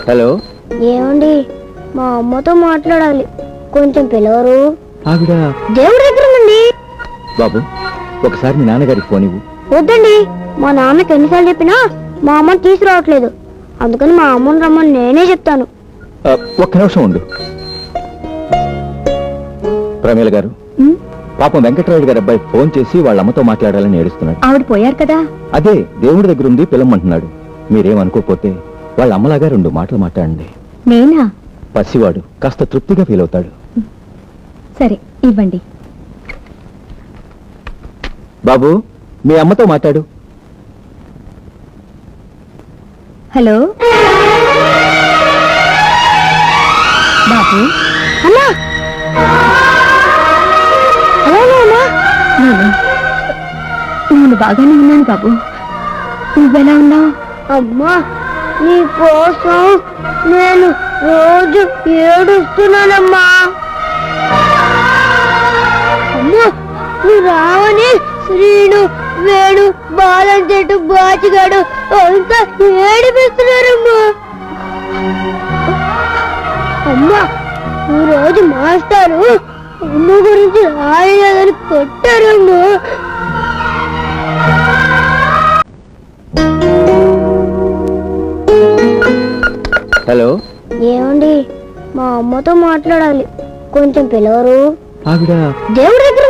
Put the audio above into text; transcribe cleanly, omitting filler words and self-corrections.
Hello. ఏమండి, మా అమ్మతో మాట్లాడాలి, కొంచెం పిలవరు? ఆవిడ దేవుడి దగ్గర ఉందండి. బాబు, ఒకసారి మీ నాన్నగారికి ఫోన్ ఇవ్వు. వద్దండి, మా నాన్నకి ఎన్నిసార్లు చెప్పినా మా అమ్మని తీసుకురావట్లేదు. అందుకని మా అమ్మని రమ్మని నేనే చెప్తాను. ఒక్క నిమిషం ఉండు. ప్రమీల గారు, పాపం వెంకటరాయుడు గారి అబ్బాయి ఫోన్ చేసి వాళ్ళ అమ్మతో మాట్లాడాలని ఏడుస్తున్నాడు. ఆవిడ పోయారు కదా. అదే దేవుడి దగ్గర ఉంది, పిలవమంటున్నాడు. మీరేమనుకోకపోతే వాళ్ళ అమ్మలాగా 2 మాటలు మాట్లాడండి. నేనా? పసివాడు కాస్త తృప్తిగా ఫీల్ అవుతాడు. సరే, ఇవ్వండి. బాబు, మీ అమ్మతో మాట్లాడు. హలో బాబు. అమ్మా, నేను బాగానే ఉన్నాను బాబు. నువ్వెలా ఉన్నావు? అమ్మా, నీ కోసం నేను రోజు ఏడుస్తున్నానమ్మా. అమ్మా, నువ్వు రావని శ్రీను, వేణు, బాలం చెట్టు, బాచిగాడు అంతా ఏడిపిస్తున్నారమ్మా. అమ్మా, ఈ రోజు మాస్టారు అమ్మ గురించి రాయలేదని కొట్టారమ్మా. హలో. ఏమండి, మా అమ్మతో మాట్లాడాలి, కొంచెం పిలవరు? ఆవిడ దేవుడి దగ్గర